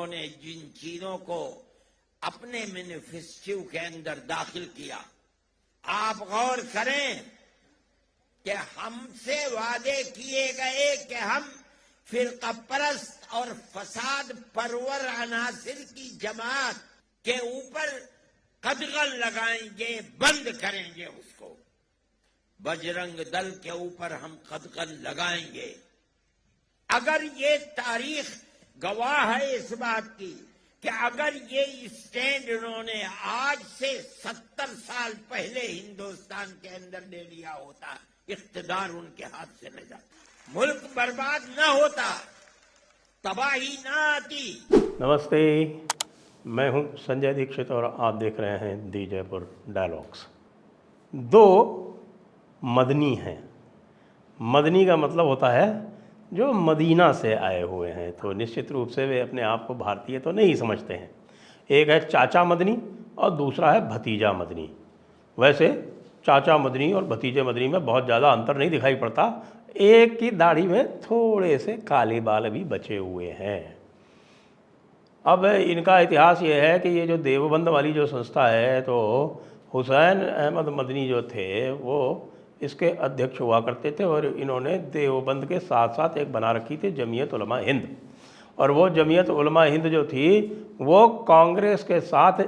उन्होंने जिन चीजों को अपने मैनिफेस्टो के अंदर दाखिल किया, आप गौर करें कि हमसे वादे किए गए कि हम फिरका परस्त और फसाद परवर अनासिर की जमात के ऊपर कदगन लगाएंगे, बंद करेंगे उसको। बजरंग दल के ऊपर हम कदगन लगाएंगे। अगर ये तारीख गवाह है इस बात की कि अगर ये स्टैंड उन्होंने आज से 70 साल पहले हिंदुस्तान के अंदर ले लिया होता, इख्तिदार उनके हाथ से न जाता, मुल्क बर्बाद न होता, तबाही न आती। नमस्ते, मैं हूं संजय दीक्षित और आप देख रहे हैं दी जयपुर डायलॉग्स। दो मदनी हैं। मदनी का मतलब होता है जो मदीना से आए हुए हैं, तो निश्चित रूप से वे अपने आप को भारतीय तो नहीं समझते हैं। एक है चाचा मदनी और दूसरा है भतीजा मदनी। वैसे चाचा मदनी और भतीजे मदनी में बहुत ज़्यादा अंतर नहीं दिखाई पड़ता, एक की दाढ़ी में थोड़े से काले बाल भी बचे हुए हैं। अब इनका इतिहास ये है कि ये जो देवबंद वाली जो संस्था है, तो हुसैन अहमद मदनी जो थे वो इसके अध्यक्ष हुआ करते थे और इन्होंने देवबंद के साथ साथ एक बना रखी थी जमीयत उलमा हिंद। और वो जमीयत उलमा हिंद जो थी वो कांग्रेस के साथ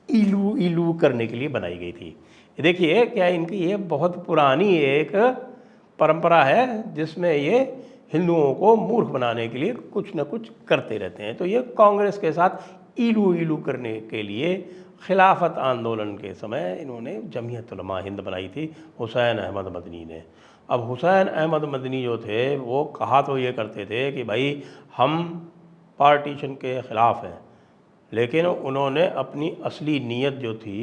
इलू करने के लिए बनाई गई थी। देखिए क्या इनकी ये बहुत पुरानी एक परंपरा है जिसमें ये हिंदुओं को मूर्ख बनाने के लिए कुछ न कुछ करते रहते हैं। तो ये कांग्रेस के साथ इलू करने के लिए खिलाफत आंदोलन के समय इन्होंने जमीयत उलमा हिंद बनाई थी हुसैन अहमद मदनी ने। अब हुसैन अहमद मदनी जो थे वो कहा तो ये करते थे कि भाई हम पार्टीशन के ख़िलाफ़ हैं, लेकिन उन्होंने अपनी असली नीयत जो थी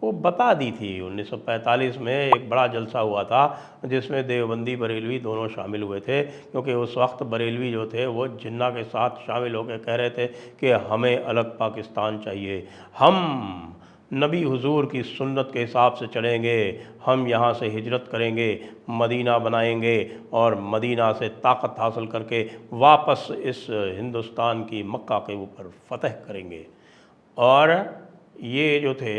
वो बता दी थी। 1945 में एक बड़ा जलसा हुआ था जिसमें देवबंदी बरेलवी दोनों शामिल हुए थे, क्योंकि उस वक्त बरेलवी जो थे वो जिन्ना के साथ शामिल होकर कह रहे थे कि हमें अलग पाकिस्तान चाहिए, हम नबी हुजूर की सुन्नत के हिसाब से चलेंगे, हम यहाँ से हिजरत करेंगे, मदीना बनाएंगे और मदीना से ताकत हासिल करके वापस इस हिंदुस्तान की मक्का के ऊपर फतह करेंगे। और ये जो थे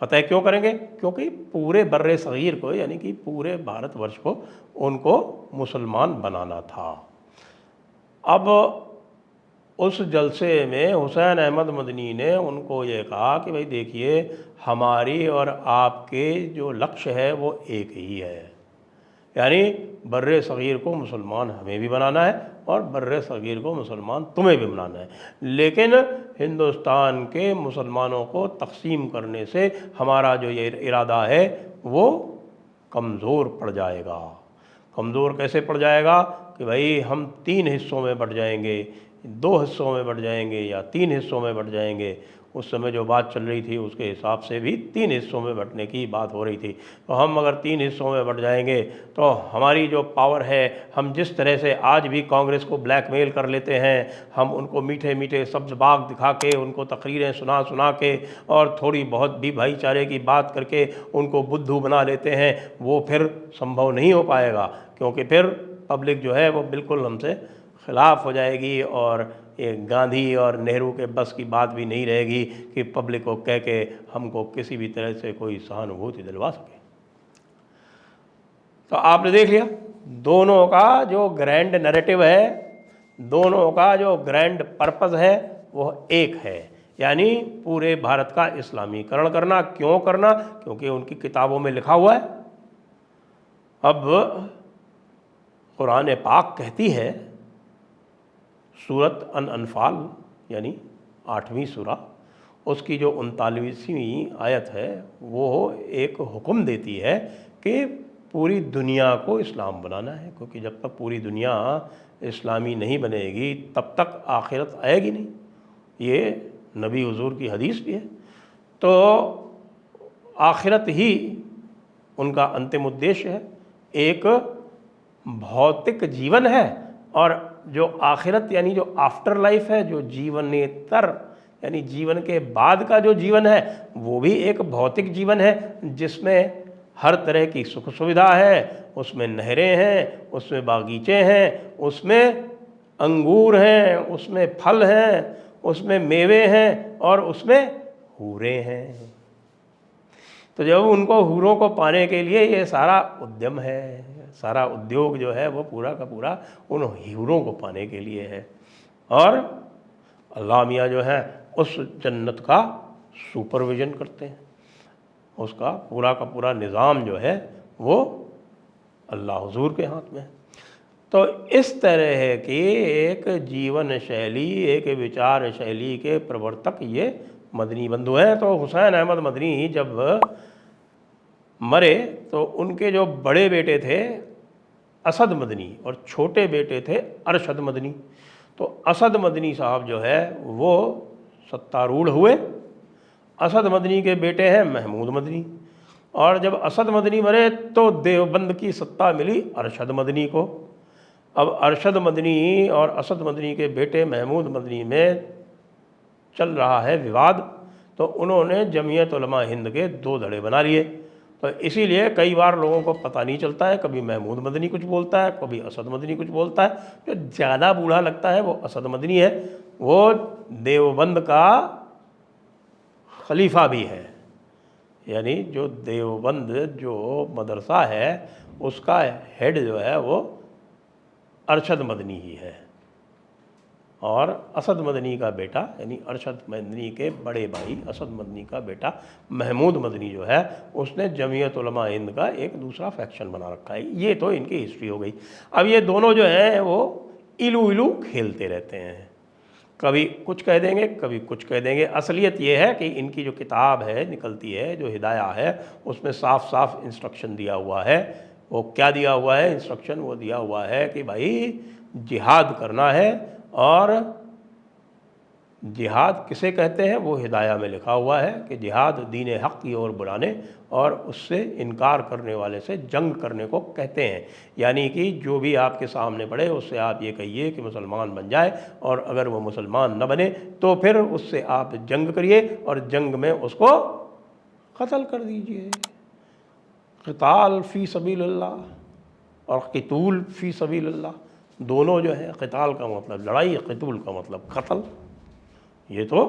फतह क्यों करेंगे? क्योंकि पूरे बर्रे सगीर को यानी कि पूरे भारतवर्ष को उनको मुसलमान बनाना था। अब उस जलसे में हुसैन अहमद मदनी ने उनको ये कहा कि भाई देखिए हमारी और आपके जो लक्ष्य है वो एक ही है, यानी बर्रे सगीर को मुसलमान हमें भी बनाना है और बर्रे सगीर को मुसलमान तुम्हें भी बनाना है, लेकिन हिंदुस्तान के मुसलमानों को तकसीम करने से हमारा जो ये इरादा है वो कमज़ोर पड़ जाएगा। कमज़ोर कैसे पड़ जाएगा कि भाई हम 3 हिस्सों में बट जाएंगे, 2 हिस्सों में बट जाएंगे या 3 हिस्सों में बट जाएंगे। उस समय जो बात चल रही थी उसके हिसाब से भी 3 हिस्सों में बंटने की बात हो रही थी। तो हम अगर 3 हिस्सों में बंट जाएंगे तो हमारी जो पावर है, हम जिस तरह से आज भी कांग्रेस को ब्लैकमेल कर लेते हैं, हम उनको मीठे मीठे सब्ज बाग दिखा के, उनको तकरीरें सुना के और थोड़ी बहुत भी भाईचारे की बात करके उनको बुद्धू बना लेते हैं, वो फिर संभव नहीं हो पाएगा, क्योंकि फिर पब्लिक जो है वो बिल्कुल हमसे ख़िलाफ़ हो जाएगी और ये गांधी और नेहरू के बस की बात भी नहीं रहेगी कि पब्लिक को कह के हमको किसी भी तरह से कोई सहानुभूति दिलवा सके। तो आपने देख लिया दोनों का जो ग्रैंड नैरेटिव है, दोनों का जो ग्रैंड पर्पस है वो एक है, यानी पूरे भारत का इस्लामीकरण करना। क्यों करना? क्योंकि उनकी किताबों में लिखा हुआ है। अब कुरान पाक कहती है, सूरत अनफाल यानी 8वीं सूरा, उसकी जो 39वीं आयत है वो एक हुक्म देती है कि पूरी दुनिया को इस्लाम बनाना है, क्योंकि जब तक पूरी दुनिया इस्लामी नहीं बनेगी तब तक आखिरत आएगी नहीं। ये नबी हुजूर की हदीस भी है। तो आखिरत ही उनका अंतिम उद्देश्य है। एक भौतिक जीवन है और जो आखिरत यानी जो आफ्टर लाइफ है, जो जीवनेतर यानी जीवन के बाद का जो जीवन है, वो भी एक भौतिक जीवन है जिसमें हर तरह की सुख सुविधा है, उसमें नहरें हैं, उसमें बागीचे हैं, उसमें अंगूर हैं, उसमें फल हैं, उसमें मेवे हैं और उसमें हूरे हैं। तो जब उनको हूरों को पाने के लिए ये सारा उद्यम है, सारा उद्योग जो है वो पूरा का पूरा उन हूरों को पाने के लिए है। और अल्लाह मियाँ जो है उस जन्नत का सुपरविज़न करते हैं, उसका पूरा का पूरा निज़ाम जो है वो अल्लाह हुजूर के हाथ में है। तो इस तरह की एक जीवन शैली, एक विचार शैली के प्रवर्तक ये मदनी बंधु हैं। तो हुसैन अहमद मदनी जब मरे तो उनके जो बड़े बेटे थे असद मदनी और छोटे बेटे थे अरशद मदनी। तो असद मदनी साहब जो है वो सत्तारूढ़ हुए। असद मदनी के बेटे हैं महमूद मदनी, और जब असद मदनी मरे तो देवबंद की सत्ता मिली अरशद मदनी को। अब अरशद मदनी और असद मदनी के बेटे महमूद मदनी में चल रहा है विवाद, तो उन्होंने जमीयत उलमा हिंद के दो धड़े बना लिए। तो इसीलिए कई बार लोगों को पता नहीं चलता है, कभी महमूद मदनी कुछ बोलता है, कभी असद मदनी कुछ बोलता है। जो ज़्यादा बूढ़ा लगता है वो असद मदनी है, वो देवबंद का खलीफा भी है, यानी जो देवबंद जो मदरसा है उसका हेड जो है वो अरशद मदनी ही है। और असद मदनी का बेटा यानी अरशद मदनी के बड़े भाई असद मदनी का बेटा महमूद मदनी जो है उसने जमीयत उलमा हिंद का एक दूसरा फैक्शन बना रखा है। ये तो इनकी हिस्ट्री हो गई। अब ये दोनों जो हैं वो इलू इलू खेलते रहते हैं, कभी कुछ कह देंगे कभी कुछ कह देंगे। असलियत ये है कि इनकी जो किताब है निकलती है, जो हिदाया है, उसमें साफ साफ इंस्ट्रक्शन दिया हुआ है। वो क्या दिया हुआ है इंस्ट्रक्शन? वो दिया हुआ है कि भाई जिहाद करना है, और जिहाद किसे कहते हैं वो हिदाया में लिखा हुआ है कि जिहाद दीन हक़ की ओर बुलाने और उससे इनकार करने वाले से जंग करने को कहते हैं। यानी कि जो भी आपके सामने पड़े उससे आप ये कहिए कि मुसलमान बन जाए, और अगर वो मुसलमान न बने तो फिर उससे आप जंग करिए और जंग में उसको कत्ल कर दीजिए। क़िताल फ़ी सबीलिल्लाह और क़ितूल फ़ी सबीलिल्लाह दोनों जो है, क़िताल का मतलब लड़ाई, क़ितूल का मतलब कत्ल। ये तो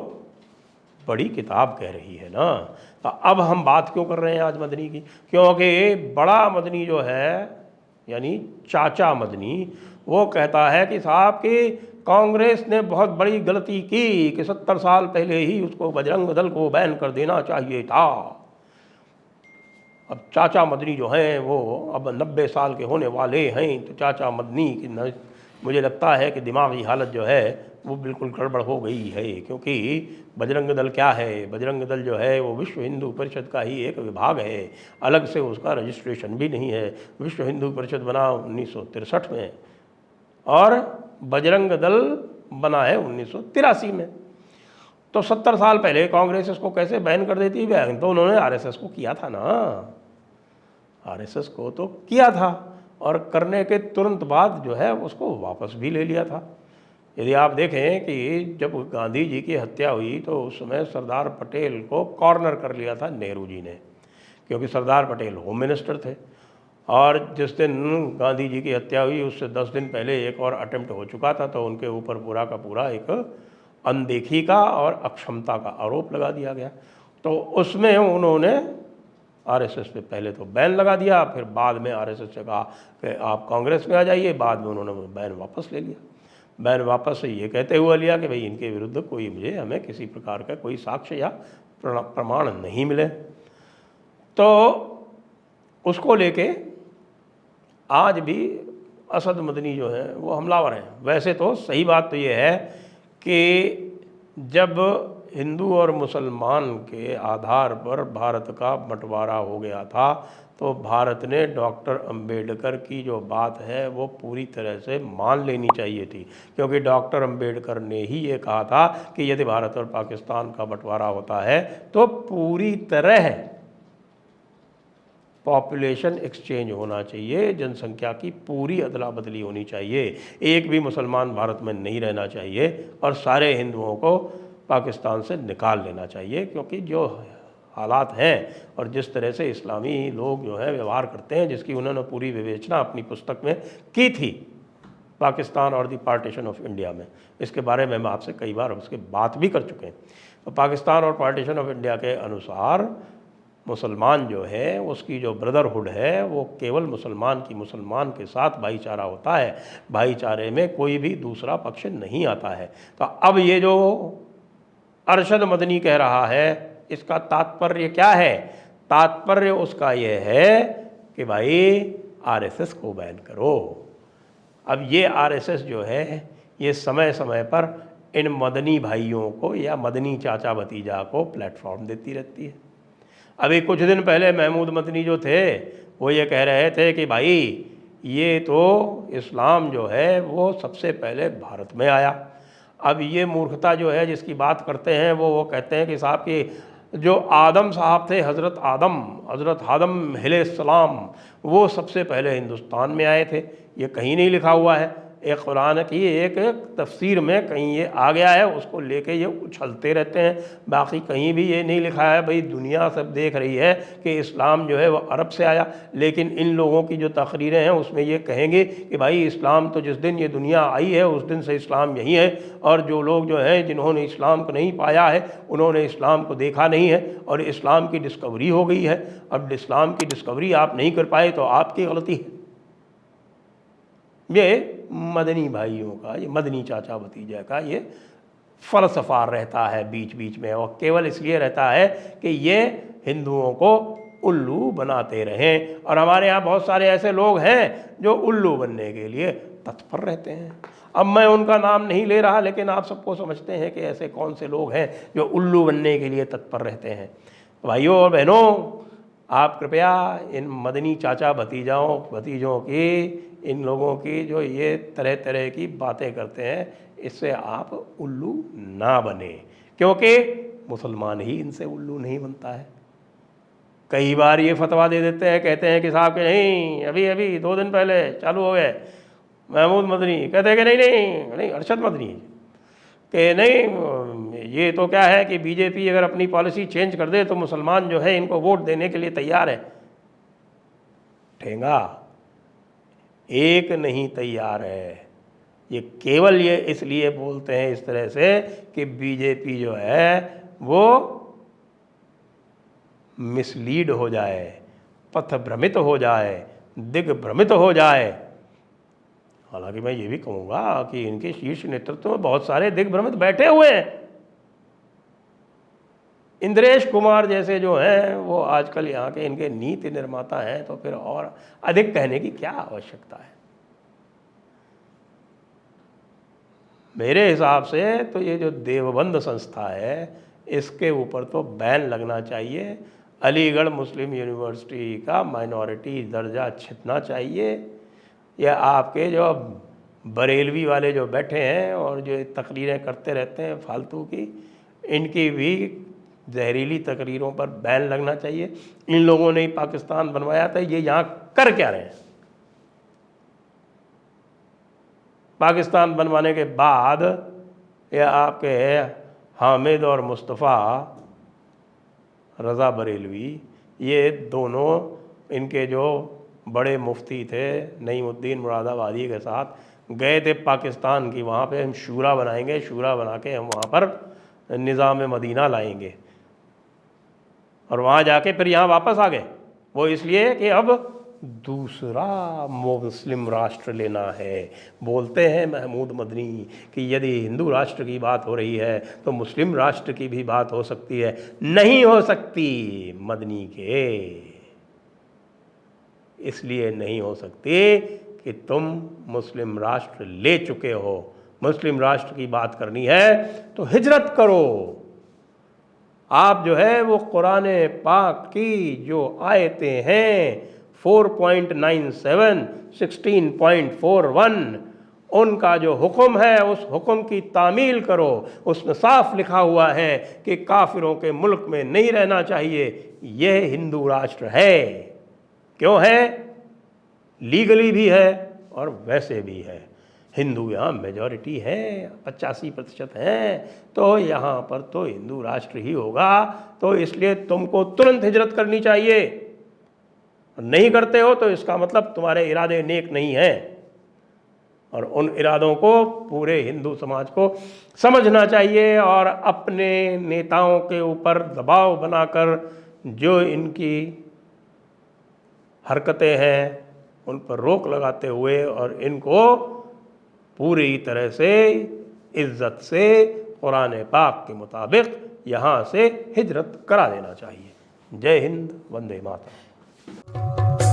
बड़ी किताब कह रही है ना। तो अब हम बात क्यों कर रहे हैं आज मदनी की? क्योंकि बड़ा मदनी जो है यानी चाचा मदनी, वो कहता है कि साहब कि कांग्रेस ने बहुत बड़ी गलती की कि 70 साल पहले ही उसको बजरंग दल को बैन कर देना चाहिए था। अब चाचा मदनी जो हैं वो अब 90 साल के होने वाले हैं, तो चाचा मदनी की मुझे लगता है कि दिमागी हालत जो है वो बिल्कुल गड़बड़ हो गई है। क्योंकि बजरंग दल क्या है? बजरंग दल जो है वो विश्व हिंदू परिषद का ही एक विभाग है, अलग से उसका रजिस्ट्रेशन भी नहीं है। विश्व हिंदू परिषद बना 1963 में और बजरंग दल बना है 1983 में। तो 70 साल पहले कांग्रेस इसको कैसे बैन कर देती? बैन तो उन्होंने आरएसएस को किया था ना, आरएसएस को तो किया था, और करने के तुरंत बाद जो है उसको वापस भी ले लिया था। यदि आप देखें कि जब गांधी जी की हत्या हुई तो उस समय सरदार पटेल को कॉर्नर कर लिया था नेहरू जी ने, क्योंकि सरदार पटेल होम मिनिस्टर थे। और जिस दिन गांधी जी की हत्या हुई उससे 10 दिन पहले एक और अटेम्प्ट हो चुका था, तो उनके ऊपर पूरा का पूरा एक अनदेखी का और अक्षमता का आरोप लगा दिया गया। तो उसमें उन्होंने आरएसएस पे पहले तो बैन लगा दिया, फिर बाद में आरएसएस से कहा कि आप कांग्रेस में आ जाइए। बाद में उन्होंने बैन वापस ले लिया। बैन वापस से ये कहते हुए लिया कि भाई इनके विरुद्ध कोई हमें किसी प्रकार का कोई साक्ष्य या प्रमाण नहीं मिले। तो उसको लेके आज भी असद मदनी जो है वो हमलावर हैं। वैसे तो सही बात तो ये है कि जब हिंदू और मुसलमान के आधार पर भारत का बंटवारा हो गया था तो भारत ने डॉक्टर अंबेडकर की जो बात है वो पूरी तरह से मान लेनी चाहिए थी, क्योंकि डॉक्टर अंबेडकर ने ही ये कहा था कि यदि भारत और पाकिस्तान का बंटवारा होता है तो पूरी तरह पॉपुलेशन एक्सचेंज होना चाहिए, जनसंख्या की पूरी अदला बदली होनी चाहिए, एक भी मुसलमान भारत में नहीं रहना चाहिए और सारे हिंदुओं को पाकिस्तान से निकाल लेना चाहिए। क्योंकि जो हालात हैं और जिस तरह से इस्लामी लोग जो है व्यवहार करते हैं, जिसकी उन्होंने पूरी विवेचना अपनी पुस्तक में की थी, पाकिस्तान और द पार्टीशन ऑफ इंडिया में। इसके बारे में मैं आपसे कई बार उसके बात भी कर चुके हैं। तो पाकिस्तान और पार्टीशन ऑफ इंडिया के अनुसार मुसलमान जो है उसकी जो ब्रदरहुड है वो केवल मुसलमान की मुसलमान के साथ भाईचारा होता है, भाईचारे में कोई भी दूसरा पक्ष नहीं आता है। तो अब ये जो अरशद मदनी कह रहा है इसका तात्पर्य क्या है? तात्पर्य उसका ये है कि भाई आरएसएस को बैन करो। अब ये आरएसएस जो है ये समय समय पर इन मदनी भाइयों को या मदनी चाचा भतीजा को प्लेटफॉर्म देती रहती है। अभी कुछ दिन पहले महमूद मदनी जो थे वो ये कह रहे थे कि भाई ये तो इस्लाम जो है वो सबसे पहले भारत में आया। अब ये मूर्खता जो है जिसकी बात करते हैं वो कहते हैं कि साहब कि जो आदम साहब थे, हज़रत आदम अलैहिस्सलाम, वो सबसे पहले हिंदुस्तान में आए थे। ये कहीं नहीं लिखा हुआ है। एक कुरान की एक तफसीर में कहीं ये आ गया है, उसको लेके ये उछलते रहते हैं। बाकी कहीं भी ये नहीं लिखा है। भाई दुनिया सब देख रही है कि इस्लाम जो है वो अरब से आया, लेकिन इन लोगों की जो तकरीरें हैं उसमें ये कहेंगे कि भाई इस्लाम तो जिस दिन ये दुनिया आई है उस दिन से इस्लाम यही है, और जो लोग जो हैं जिन्होंने इस्लाम को नहीं पाया है उन्होंने इस्लाम को देखा नहीं है और इस्लाम की डिस्कवरी हो गई है। अब इस्लाम की डिस्कवरी आप नहीं कर पाए तो आपकी गलती है। ये मदनी भाइयों का, ये मदनी चाचा भतीजा का ये फ़लसफ़ा रहता है बीच बीच में, और केवल इसलिए रहता है कि ये हिंदुओं को उल्लू बनाते रहें। और हमारे यहाँ बहुत सारे ऐसे लोग हैं जो उल्लू बनने के लिए तत्पर रहते हैं। अब मैं उनका नाम नहीं ले रहा, लेकिन आप सबको समझते हैं कि ऐसे कौन से लोग हैं जो उल्लू बनने के लिए तत्पर रहते हैं। भाइयों और बहनों, आप कृपया इन मदनी चाचा भतीजों की, इन लोगों की जो ये तरह तरह की बातें करते हैं, इससे आप उल्लू ना बने, क्योंकि मुसलमान ही इनसे उल्लू नहीं बनता है। कई बार ये फतवा दे देते हैं, कहते हैं कि साहब के नहीं, अभी 2 दिन पहले चालू हो गए। महमूद मदनी कहते हैं कि नहीं अरशद मदनी कि नहीं, ये तो क्या है कि बीजेपी अगर अपनी पॉलिसी चेंज कर दे तो मुसलमान जो है इनको वोट देने के लिए तैयार है। ठेंगा एक नहीं तैयार है। ये केवल ये इसलिए बोलते हैं इस तरह से कि बीजेपी जो है वो मिसलीड हो जाए, पथभ्रमित हो जाए, दिग्भ्रमित हो जाए। हालांकि मैं ये भी कहूँगा कि इनके शीर्ष नेतृत्व में बहुत सारे दिग्भ्रमित बैठे हुए हैं। इंद्रेश कुमार जैसे जो हैं वो आजकल यहाँ के इनके नीति निर्माता हैं, तो फिर और अधिक कहने की क्या आवश्यकता है। मेरे हिसाब से तो ये जो देवबंद संस्था है इसके ऊपर तो बैन लगना चाहिए। अलीगढ़ मुस्लिम यूनिवर्सिटी का माइनॉरिटी दर्जा छिपना चाहिए। या आपके जो बरेलवी वाले जो बैठे हैं और जो तकरीरें करते रहते हैं फालतू की, इनकी भी जहरीली तकरीरों पर बैन लगना चाहिए। इन लोगों ने ही पाकिस्तान बनवाया था, ये यहाँ कर क्या रहे हैं? पाकिस्तान बनवाने के बाद ये आपके हामिद और मुस्तफ़ा रज़ा बरेलवी, ये दोनों इनके जो बड़े मुफ्ती थे नईमुद्दीन मुरादाबादी के साथ गए थे पाकिस्तान की, वहाँ पे हम शूरा बनाएंगे, शूरा बना के हम वहाँ पर निज़ाम मदीना लाएंगे, और वहाँ जाके फिर यहाँ वापस आ गए। वो इसलिए कि अब दूसरा मुस्लिम राष्ट्र लेना है। बोलते हैं महमूद मदनी कि यदि हिंदू राष्ट्र की बात हो रही है तो मुस्लिम राष्ट्र की भी बात हो सकती है। नहीं हो सकती मदनी के, इसलिए नहीं हो सकती कि तुम मुस्लिम राष्ट्र ले चुके हो। मुस्लिम राष्ट्र की बात करनी है तो हिजरत करो। आप जो है वो कुरान पाक की जो आयतें हैं 4.97, 16.41, उनका जो हुक्म है उस हुक्म की तामील करो। उसमें साफ लिखा हुआ है कि काफिरों के मुल्क में नहीं रहना चाहिए। यह हिंदू राष्ट्र है। क्यों है? लीगली भी है और वैसे भी है। हिंदू यहाँ मेजॉरिटी है, 85% हैं, तो यहाँ पर तो हिंदू राष्ट्र ही होगा। तो इसलिए तुमको तुरंत हिजरत करनी चाहिए। नहीं करते हो तो इसका मतलब तुम्हारे इरादे नेक नहीं हैं। और उन इरादों को पूरे हिंदू समाज को समझना चाहिए और अपने नेताओं के ऊपर दबाव बनाकर जो इनकी हरकतें हैं उन पर रोक लगाते हुए और इनको पूरी तरह से इज्जत से कुरान पाक के मुताबिक यहाँ से हिजरत करा देना चाहिए। जय हिंद, वंदे मातरम।